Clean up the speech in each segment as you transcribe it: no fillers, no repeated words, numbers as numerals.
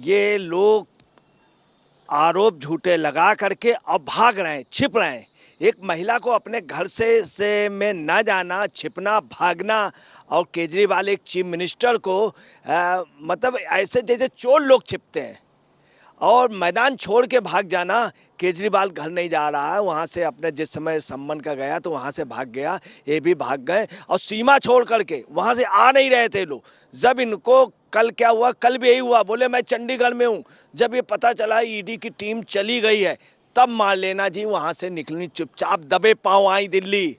ये लोग आरोप झूठे लगा करके अब भाग रहे हैं, छिप रहे हैं। एक महिला को अपने घर से में न जाना, छिपना, भागना, और केजरीवाल एक चीफ मिनिस्टर को मतलब ऐसे जैसे चोर लोग छिपते हैं और मैदान छोड़ के भाग जाना। केजरीवाल घर नहीं जा रहा है, वहाँ से अपने जिस समय सम्मन का गया तो वहाँ से भाग गया, ये भी भाग गए और सीमा छोड़ करके वहाँ से आ नहीं रहे थे लोग। जब इनको कल क्या हुआ, कल भी यही हुआ, बोले मैं चंडीगढ़ में हूँ। जब ये पता चला ईडी की टीम चली गई है तब मान लेना जी वहाँ से निकलनी चुपचाप दबे पाँव आई दिल्ली,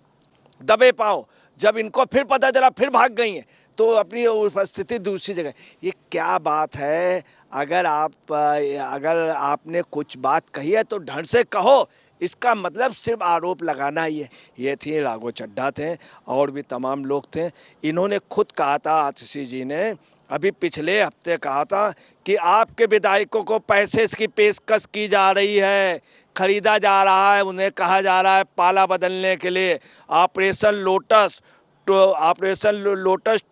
दबे पाँव। जब इनको फिर पता चला फिर भाग गई हैं तो अपनी उपस्थिति दूसरी जगह। ये क्या बात है? अगर आपने कुछ बात कही है तो ढंग से कहो, इसका मतलब सिर्फ आरोप लगाना ही है। ये थी राघव चड्ढा थे और भी तमाम लोग थे। इन्होंने खुद कहा था, आतिशी जी ने अभी पिछले हफ्ते कहा था कि आपके विधायकों को पैसे की पेशकश की जा रही है, खरीदा जा रहा है, उन्हें कहा जा रहा है पाला बदलने के लिए। ऑपरेशन लोटस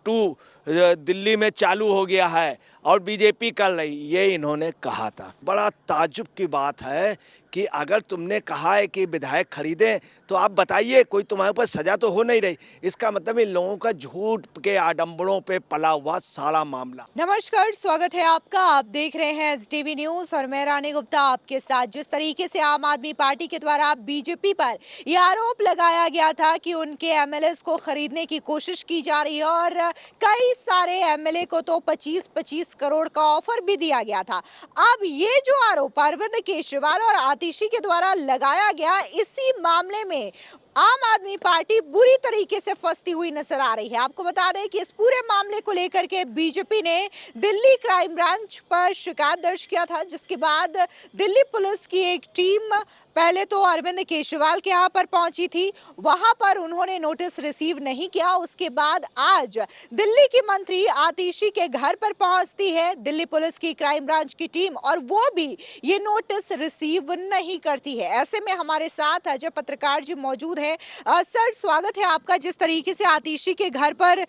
2 दिल्ली में चालू हो गया है और बीजेपी कर रही, ये इन्होंने कहा था। बड़ा ताज्जुब की बात है कि अगर तुमने कहा है कि विधायक खरीदें तो आप बताइए, कोई तुम्हारे ऊपर सजा तो हो नहीं रही। इसका मतलब इन लोगों का झूठ के आडंबरों पे पला हुआ सारा मामला। नमस्कार, स्वागत है आपका। आप देख रहे हैं एसटीवी न्यूज और मैं रानी गुप्ता आपके साथ। जिस तरीके से आम आदमी पार्टी के द्वारा बीजेपी पर यह आरोप लगाया गया था कि उनके एमएलएस को खरीदने की कोशिश की जा रही है और कई सारे एमएलए को तो 25-25 करोड़ का ऑफर भी दिया गया था। अब ये जो आरोप अरविंद केजरीवाल और आतिशी के द्वारा लगाया गया, इसी मामले में आम आदमी पार्टी बुरी तरीके से फंसती हुई नजर आ रही है। आपको बता दें कि इस पूरे मामले को लेकर के बीजेपी ने दिल्ली क्राइम ब्रांच पर शिकायत दर्ज किया था, जिसके बाद दिल्ली पुलिस की एक टीम पहले तो अरविंद केजरीवाल के यहाँ पर पहुंची थी, वहां पर उन्होंने नोटिस रिसीव नहीं किया। उसके बाद आज दिल्ली की मंत्री आतिशी के घर पर पहुंचती है दिल्ली पुलिस की क्राइम ब्रांच की टीम और वो भी ये नोटिस रिसीव नहीं करती है। ऐसे में हमारे साथ अजय पत्रकार जी मौजूद है। सर, स्वागत है आपका। जिस तरीके से आतिशी के घर पर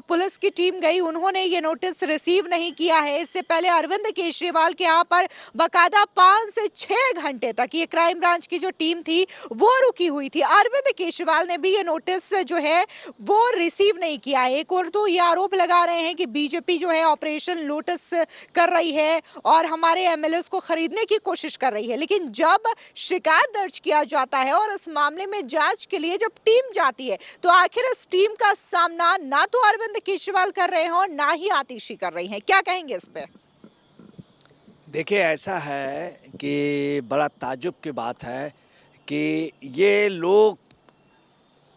पुलिस की टीम गई, उन्होंने ये नोटिस रिसीव नहीं किया है। इससे पहले अरविंद केजरीवाल के यहाँ पर बकायदा 5 से 6 घंटे तक ये क्राइम ब्रांच की जो टीम थी वो रुकी हुई थी। अरविंद केजरीवाल ने भी ये नोटिस जो है वो रिसीव नहीं किया है। एक और तो ये आरोप लगा रहे हैं कि बीजेपी जो है ऑपरेशन लोटस कर रही है और हमारे एमएलएस को खरीदने की कोशिश कर रही है। लेकिन जब शिकायत दर्ज किया जाता है और इस मामले में जांच के लिए जब टीम जाती है तो आखिर इस टीम का सामना ना तो अरविंद केजरीवाल कर रहे हो ना ही आतिशी कर रही हैं। क्या कहेंगे इस पे? देखिए, ऐसा है कि बड़ा ताज्जुब की बात है कि ये लोग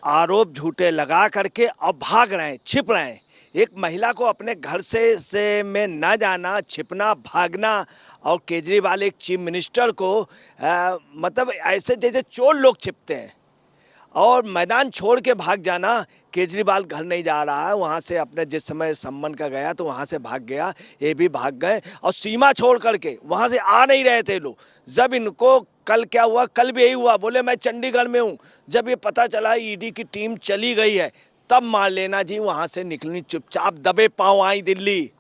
आरोप झूठे लगा करके अब भाग रहे हैं, छिप रहे हैं। एक महिला को अपने घर से में न जाना, छिपना, भागना, और केजरीवाल एक चीफ मिनिस्टर को मतलब ऐसे जैसे चोर लोग छिपते हैं और मैदान छोड़ के भाग जाना। केजरीवाल घर नहीं जा रहा है, वहाँ से अपने जिस समय सम्मन का गया तो वहाँ से भाग गया, ये भी भाग गए और सीमा छोड़ करके वहाँ से आ नहीं रहे थे लोग। जब इनको कल क्या हुआ, कल भी यही हुआ, बोले मैं चंडीगढ़ में हूँ। जब ये पता चला ईडी की टीम चली गई है तब मान लेना जी वहाँ से निकलनी चुपचाप दबे पाँव आई दिल्ली,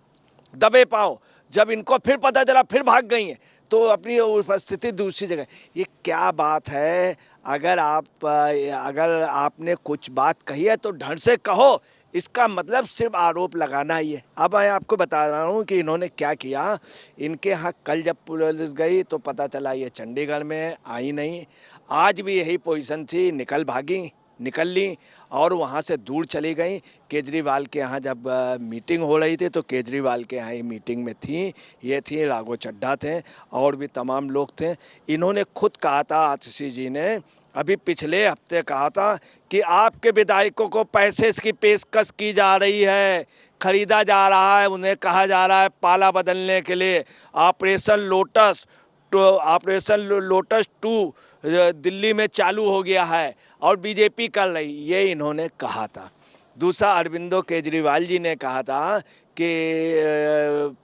दबे पाँव। जब इनको फिर पता चला फिर भाग गई हैं तो अपनी उपस्थिति दूसरी जगह। ये क्या बात है? अगर आपने कुछ बात कही है तो ढंग से कहो, इसका मतलब सिर्फ आरोप लगाना ही है। अब मैं आपको बता रहा हूँ कि इन्होंने क्या किया। इनके यहाँ कल जब पुलिस गई तो पता चला ये चंडीगढ़ में आई नहीं। आज भी यही पोजीशन थी, निकल ली और वहाँ से दूर चली गई। केजरीवाल के यहाँ जब मीटिंग हो रही थी तो केजरीवाल के यहाँ ये मीटिंग में थी। ये थी राघव चड्ढा थे और भी तमाम लोग थे। इन्होंने खुद कहा था, आतिशी जी ने अभी पिछले हफ्ते कहा था कि आपके विधायकों को पैसे की पेशकश की जा रही है, खरीदा जा रहा है, उन्हें कहा जा रहा है पाला बदलने के लिए। ऑपरेशन लोटस 2 दिल्ली में चालू हो गया है और बीजेपी कर रही, ये इन्होंने कहा था। दूसरा, अरविंदो केजरीवाल जी ने कहा था कि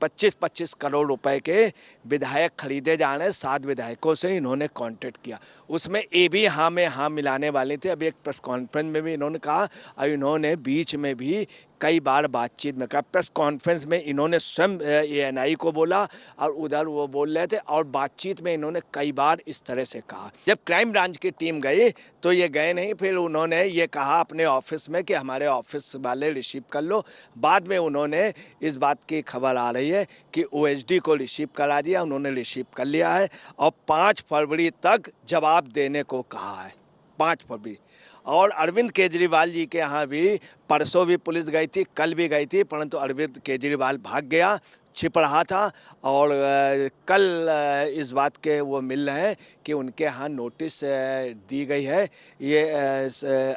25-25 करोड़ रुपए के विधायक खरीदे जा रहे हैं। 7 विधायकों से इन्होंने कांटेक्ट किया, उसमें ये भी हाँ में हाँ मिलाने वाले थे। अभी एक प्रेस कॉन्फ्रेंस में भी इन्होंने कहा और इन्होंने बीच में भी कई बार बातचीत में कहा, प्रेस कॉन्फ्रेंस में इन्होंने स्वयं एएनआई को बोला और उधर वो बोल रहे थे, और बातचीत में इन्होंने कई बार इस तरह से कहा। जब क्राइम ब्रांच की टीम गई तो ये गए नहीं, फिर उन्होंने ये कहा अपने ऑफिस में कि हमारे ऑफिस वाले रिसीव कर लो। बाद में उन्होंने इस बात की खबर आ रही है कि ओएसडी को रिसीव करा दिया, उन्होंने रिसीव कर लिया है और 5 फरवरी तक जवाब देने को कहा है। 5 फरवरी। और अरविंद केजरीवाल जी के यहाँ भी परसों भी पुलिस गई थी, कल भी गई थी, परंतु अरविंद केजरीवाल भाग गया, छिप रहा था। और कल इस बात के वो मिल रहे हैं कि उनके यहाँ नोटिस दी गई है। ये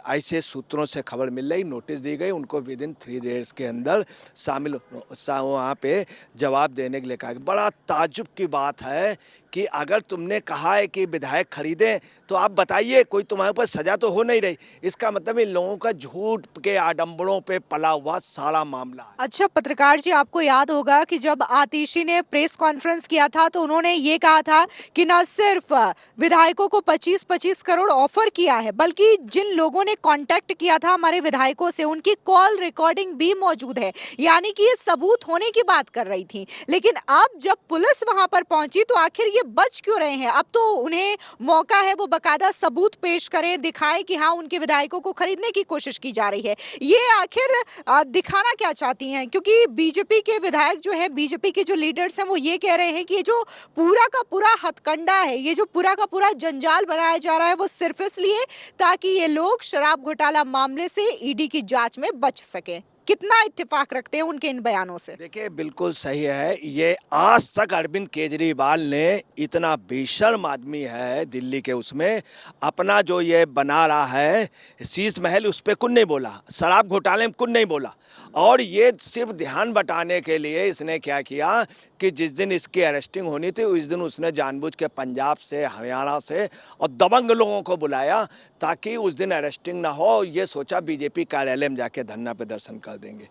ऐसे सूत्रों से खबर मिल रही, नोटिस दी गई उनको, विदिन 3 डेज के अंदर शामिल वहाँ पे जवाब देने के लिए कहा। बड़ा ताज्जुब की बात है कि अगर तुमने कहा है कि विधायक खरीदें तो आप बताइए, कोई तुम्हारे ऊपर सजा तो हो नहीं रही। इसका मतलब इन लोगों का झूठ के आडंबरों पे पला हुआ सारा मामला है। अच्छा पत्रकार जी, आपको याद होगा कि जब आतिशी ने प्रेस कॉन्फ्रेंस किया था तो उन्होंने ये कहा था कि न सिर्फ विधायकों को 25-25 करोड़ ऑफर किया है, बल्कि जिन लोगों ने कांटेक्ट किया था हमारे विधायकों से उनकी कॉल रिकॉर्डिंग भी मौजूद है, यानी कि ये सबूत होने की बात कर रही थी। लेकिन अब जब पुलिस वहां पर पहुंची तो आखिर ये बच क्यों रहे हैं? अब तो उन्हें मौका है वो बकायदा सबूत पेश करें, दिखाएं कि हाँ उनके विधायकों को खरीदने की कोशिश की जा रही है। ये आखिर दिखाना क्या चाहती हैं? क्योंकि बीजेपी के विधायक जो है, बीजेपी के जो लीडर्स हैं, वो ये कह रहे हैं कि ये जो पूरा का पूरा हथकंडा है, ये जो पूरा का पूरा जंजाल बनाया जा रहा है, वो सिर्फ इसलिए ताकि ये लोग शराब घोटाला मामले से ईडी की जांच में बच सके। कितना इत्तेफाक रखते हैं उनके इन बयानों से? देखिए बिल्कुल सही है। ये आज तक अरविंद केजरीवाल ने, इतना बेशर्म आदमी है दिल्ली के, उसमें अपना जो ये बना रहा है शीश महल, उस पर कुछ नहीं बोला, शराब घोटाले में कुछ नहीं बोला। और ये सिर्फ ध्यान बटाने के लिए इसने क्या किया कि जिस दिन इसकी अरेस्टिंग होनी थी उस दिन उसने जानबूझ के पंजाब से, हरियाणा से और दबंग लोगों को बुलाया ताकि उस दिन अरेस्टिंग ना हो। ये सोचा बीजेपी कार्यालय में जाके धरना प्रदर्शन कर देंगे।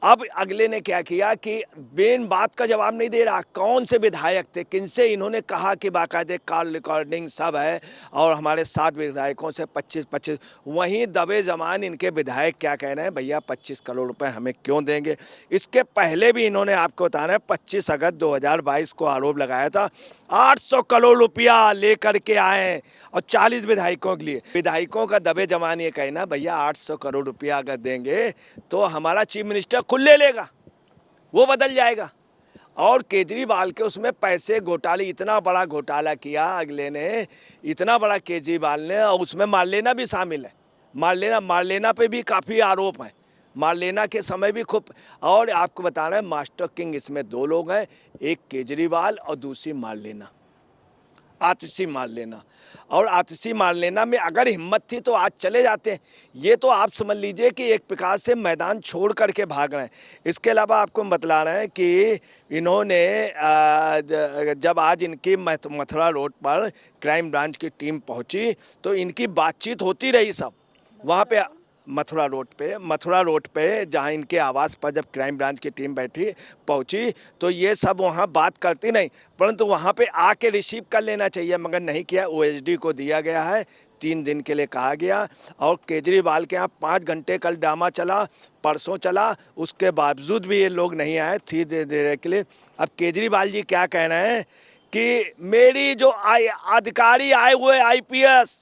अब अगले ने क्या किया कि बेन बात का जवाब नहीं दे रहा, कौन से विधायक थे, किनसे इन्होंने कहा कि बाकायदे कॉल रिकॉर्डिंग सब है, और हमारे 7 विधायकों से 25-25। वहीं दबे जमान इनके विधायक क्या कह रहे हैं, भैया 25 करोड़ रुपए हमें क्यों देंगे। इसके पहले भी इन्होंने आपको बताना है 25 अगस्त 2022 को आरोप लगाया था, 800 करोड़ रुपया लेकर के आए और 40 विधायकों के लिए। विधायकों का दबे जमान ये कहना, भैया 800 करोड़ रुपया अगर देंगे तो हमारा चीफ मिनिस्टर खुद ले लेगा, वो बदल जाएगा। और केजरीवाल के उसमें पैसे घोटाले, इतना बड़ा घोटाला किया अगले ने, इतना बड़ा केजरीवाल ने, और उसमें मारलेना भी शामिल है। मारलेना पे भी काफ़ी आरोप है, मारलेना के समय भी खूब। और आपको बता रहे हैं मास्टर किंग इसमें 2 लोग हैं, एक केजरीवाल और दूसरी मारलेना, आतिशी मारलेना। और आतिशी मारलेना में अगर हिम्मत थी तो आज चले जाते। ये तो आप समझ लीजिए कि एक प्रकार से मैदान छोड़ करके भाग रहे हैं। इसके अलावा आपको बतला रहे हैं कि इन्होंने जब आज इनकी मथुरा रोड पर क्राइम ब्रांच की टीम पहुंची तो इनकी बातचीत होती रही सब वहाँ पे मथुरा रोड पे जहाँ इनके आवास पर जब क्राइम ब्रांच की टीम पहुंची तो ये सब वहाँ बात करती नहीं, परंतु वहाँ पे आके रिसीव कर लेना चाहिए, मगर नहीं किया। ओएसडी को दिया गया है, 3 दिन के लिए कहा गया। और केजरीवाल के यहाँ 5 घंटे कल ड्रामा चला, परसों चला, उसके बावजूद भी ये लोग नहीं आए 3 देर के लिए। अब केजरीवाल जी क्या कह रहे हैं कि मेरी जो अधिकारी आए हुए IPS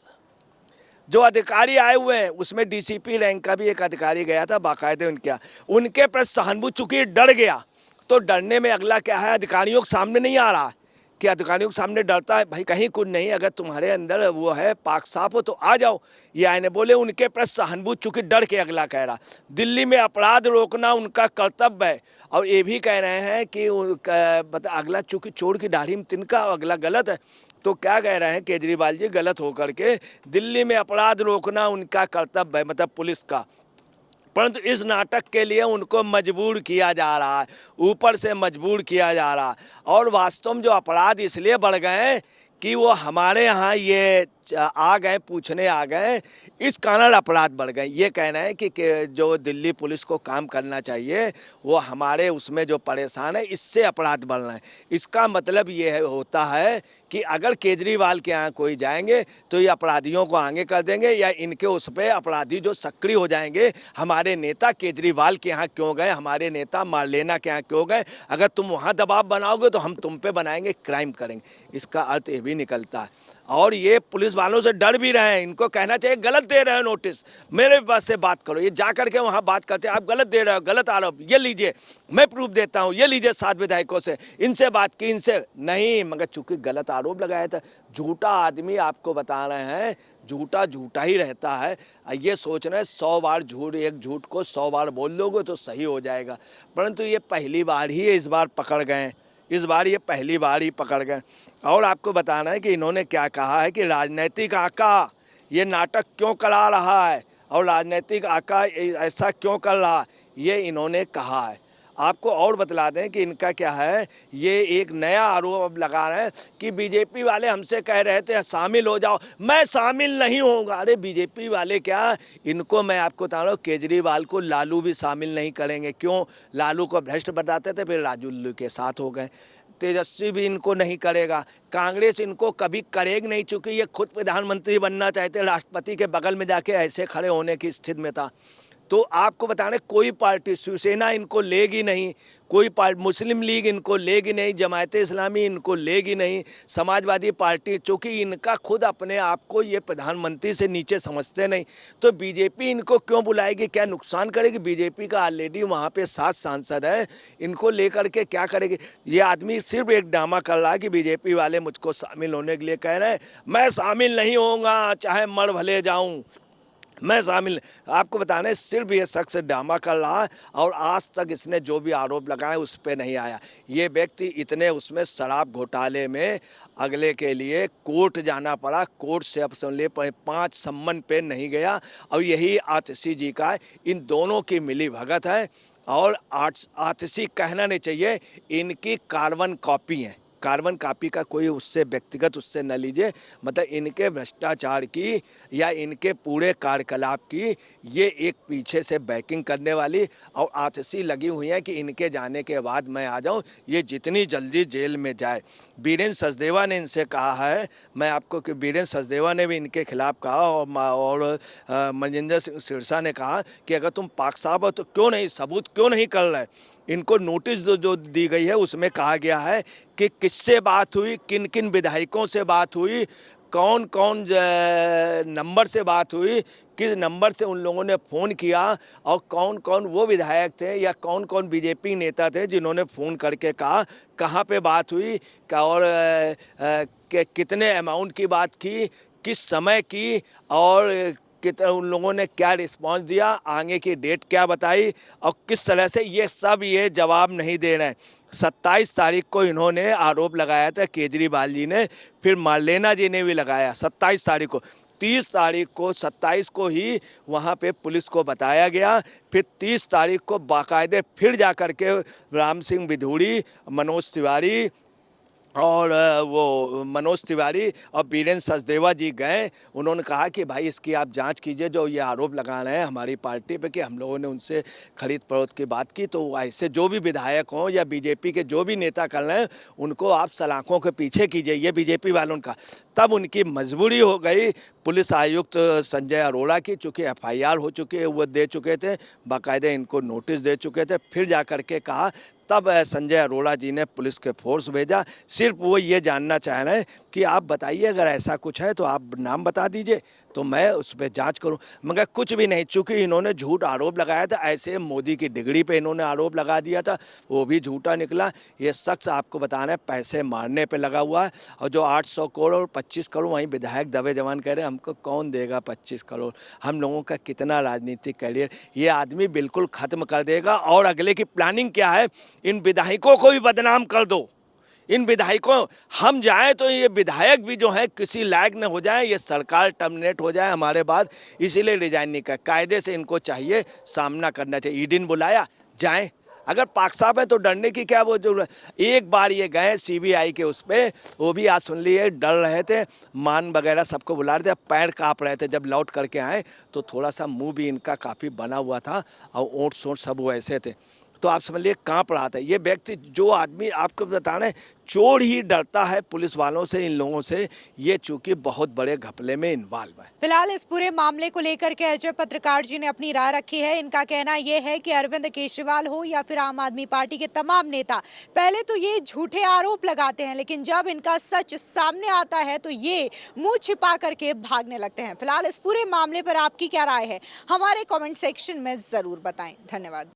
जो अधिकारी आए हुए हैं उसमें DCP रैंक का भी एक अधिकारी गया था, बाकायदे उनके पर सहानुभूति, चूंकि डर गया तो डरने में अगला क्या है, अधिकारियों के सामने नहीं आ रहा कि अधिकारियों के सामने डरता है, भाई कहीं कुछ नहीं, अगर तुम्हारे अंदर वो है पाक साफ हो तो आ जाओ। ये आने बोले उनके पर सहानुभूति, चूंकि डर के अगला कह रहा। दिल्ली में अपराध रोकना उनका कर्तव्य है, और ये भी कह रहे हैं कि अगला चूंकि चोर की दाढ़ी में तिनका, अगला गलत है। तो क्या कह रहे हैं केजरीवाल जी, गलत होकर के दिल्ली में अपराध रोकना उनका कर्तव्य है, मतलब पुलिस का, परंतु इस नाटक के लिए उनको मजबूर किया जा रहा है, ऊपर से मजबूर किया जा रहा है। और वास्तव में जो अपराध इसलिए बढ़ गए हैं कि वो हमारे यहाँ ये आ गए, पूछने आ गए, इस कारण अपराध बढ़ गए। ये कहना है कि जो दिल्ली पुलिस को काम करना चाहिए वो हमारे उसमें जो परेशान है इससे अपराध बढ़ रहे हैं। इसका मतलब ये होता है कि अगर केजरीवाल के यहाँ कोई जाएंगे तो ये अपराधियों को आगे कर देंगे, या इनके उस पर अपराधी जो सक्रिय हो जाएंगे, हमारे नेता केजरीवाल के यहाँ क्यों गए, हमारे नेता मारलेना के यहाँ क्यों गए, अगर तुम वहाँ दबाव बनाओगे तो हम तुम पे बनाएंगे, क्राइम करेंगे। इसका अर्थ ये भी निकलता है। और ये पुलिस वालों से डर भी रहे हैं, इनको कहना चाहिए गलत दे रहे हो नोटिस, मेरे पास से बात करो। ये जा करके वहाँ बात करते हैं, आप गलत दे रहे हो, गलत आरोप, ये लीजिए मैं प्रूफ देता हूँ, ये लीजिए 7 विधायकों से, इनसे बात की, इनसे नहीं, मगर चूंकि गलत आरोप लगाया था। झूठा आदमी आपको बता रहे हैं, झूठा झूठा ही रहता है। ये सोच रहे हैं 100 बार झूठ, एक झूठ को 100 बार बोल लोगे तो सही हो जाएगा, परंतु ये पहली बार ही इस बार पकड़ गए, इस बार ये पहली बार ही पकड़ गए। और आपको बताना है कि इन्होंने क्या कहा है कि राजनीतिक आका ये नाटक क्यों करा रहा है और राजनीतिक आका ऐसा क्यों कर रहा है, ये इन्होंने कहा है। आपको और बतला दें कि इनका क्या है, ये एक नया आरोप लगा रहे हैं कि बीजेपी वाले हमसे कह रहे थे शामिल हो जाओ, मैं शामिल नहीं होऊंगा। अरे बीजेपी वाले क्या, इनको मैं आपको बता रहा हूँ, केजरीवाल को लालू भी शामिल नहीं करेंगे। क्यों? लालू को भ्रष्ट बताते थे, फिर राजू के साथ हो गए। तेजस्वी भी इनको नहीं करेगा, कांग्रेस इनको कभी करेगी नहीं, चूँकि ये खुद प्रधानमंत्री बनना चाहते, राष्ट्रपति के बगल में जाके ऐसे खड़े होने की स्थिति में था। तो आपको बताने कोई पार्टी, शिवसेना इनको लेगी नहीं, कोई पार्टी, मुस्लिम लीग इनको लेगी नहीं, जमायत इस्लामी इनको लेगी नहीं, समाजवादी पार्टी, चूँकि इनका खुद अपने आप को ये प्रधानमंत्री से नीचे समझते नहीं, तो बीजेपी इनको क्यों बुलाएगी, क्या नुकसान करेगी? बीजेपी का ऑलरेडी वहाँ पे 7 सांसद है, इनको लेकर के क्या करेगी? ये आदमी सिर्फ एक ड्रामा कर रहा है कि बीजेपी वाले मुझको शामिल होने के लिए कह रहे हैं, मैं शामिल नहीं होऊंगा, चाहे मर भले जाऊँ, मैं शामिल। आपको बताना है सिर्फ ये शख्स ड्रामा कर रहा है, और आज तक इसने जो भी आरोप लगाए उस पर नहीं आया। ये व्यक्ति इतने उसमें शराब घोटाले में अगले के लिए कोर्ट जाना पड़ा, कोर्ट से अब सुन ले 5 सम्मन पे नहीं गया, और यही आतिशी जी का है। इन दोनों की मिली भगत है, और आतिशी कहना नहीं चाहिए, इनकी कार्बन कॉपी है। कार्बन कॉपी का कोई उससे व्यक्तिगत उससे न लीजिए, मतलब इनके भ्रष्टाचार की या इनके पूरे कार्यकलाप की ये एक पीछे से बैकिंग करने वाली और आतिशी लगी हुई है कि इनके जाने के बाद मैं आ जाऊं, ये जितनी जल्दी जेल में जाए। बीरेंद्र सचदेवा ने इनसे कहा है, मैं आपको कि बीरेंद्र सचदेवा ने भी इनके खिलाफ कहा, और मनजिंदर सिंह सिरसा ने कहा कि अगर तुम पाक साहब हो तो क्यों नहीं, सबूत क्यों नहीं कर रहे। इनको नोटिस जो दी गई है उसमें कहा गया है कि किससे बात हुई, किन किन विधायकों से बात हुई, कौन कौन नंबर से बात हुई, किस नंबर से उन लोगों ने फ़ोन किया, और कौन कौन वो विधायक थे या कौन कौन बीजेपी नेता थे जिन्होंने फ़ोन करके कहा, कहाँ पे बात हुई, और कितने अमाउंट की बात की, किस समय की, और कितना उन लोगों ने क्या रिस्पांस दिया, आगे की डेट क्या बताई, और किस तरह से, ये सब ये जवाब नहीं दे रहे हैं। 27 तारीख को इन्होंने आरोप लगाया था केजरीवाल जी ने, फिर मारलेना जी ने भी लगाया 27 तारीख को। 30 तारीख को, 27 को ही वहाँ पे पुलिस को बताया गया, फिर 30 तारीख को बाकायदे फिर जा कर के राम सिंह बिधूड़ी, मनोज तिवारी और वो मनोज तिवारी और बीरेंद्र सचदेवा जी गए। उन्होंने कहा कि भाई इसकी आप जांच कीजिए, जो ये आरोप लगा रहे हैं हमारी पार्टी पे कि हम लोगों ने उनसे खरीद फरोख्त की बात की, तो ऐसे जो भी विधायक हों या बीजेपी के जो भी नेता कर रहे हैं उनको आप सलाखों के पीछे कीजिए, ये बीजेपी वालों का। तब उनकी मजबूरी हो गई पुलिस आयुक्त संजय अरोड़ा की, चूँकि FIR हो चुकी है, वो दे चुके थे, बाकायदे इनको नोटिस दे चुके थे, फिर जा कर के कहा, तब संजय अरोड़ा जी ने पुलिस के फोर्स भेजा। सिर्फ वो ये जानना चाह रहे हैं कि आप बताइए अगर ऐसा कुछ है तो आप नाम बता दीजिए तो मैं उस पर जांच करूं, मगर कुछ भी नहीं। चूँकि इन्होंने झूठ आरोप लगाया था, ऐसे मोदी की डिग्री पे इन्होंने आरोप लगा दिया था, वो भी झूठा निकला। ये शख्स आपको बताना है पैसे मारने पे लगा हुआ है, और जो 800 करोड़ और 25 करोड़ वहीं विधायक दबे जवान कह रहे हैं हमको कौन देगा 25 करोड़, हम लोगों का कितना राजनीतिक करियर, ये आदमी बिल्कुल ख़त्म कर देगा। और अगले की प्लानिंग क्या है, इन विधायकों को भी बदनाम कर दो, इन विधायकों, हम जाएं तो ये विधायक भी जो है किसी लायक न हो जाए, ये सरकार टर्मिनेट हो जाए हमारे बाद, इसीलिए रिजाइन नहीं कर, कायदे से इनको चाहिए सामना करना चाहिए। ईडी ने बुलाया, जाएं, अगर पाक साहब हैं तो डरने की क्या वो जरूरत। एक बार ये गए सीबीआई के उस पे, वो भी आज सुन लिए, डर रहे थे, मान वगैरह सबको बुला रहे थे, पैर काँप रहे थे। जब लौट करके आए तो थोड़ा सा मुंह भी इनका काफ़ी बना हुआ था और ओंठ सोंठ सब वैसे थे, तो आप समझ लिए काँप रहा था ये व्यक्ति। जो आदमी आपको बता रहे हैं, चोर ही डरता है पुलिस वालों से, इन लोगों से। ये चूंकि बहुत बड़े घपले में इन्वॉल्व है। फिलहाल इस पूरे मामले को लेकर के अजय पत्रकार जी ने अपनी राय रखी है। इनका कहना यह है कि अरविंद केजरीवाल हो या फिर आम आदमी पार्टी के तमाम नेता पहले तो ये झूठे आरोप लगाते हैं, लेकिन जब इनका सच सामने आता है तो ये मुंह छिपा करके भागने लगते हैं। फिलहाल इस पूरे मामले पर आपकी क्या राय है, हमारे कॉमेंट सेक्शन में जरूर बताएं। धन्यवाद।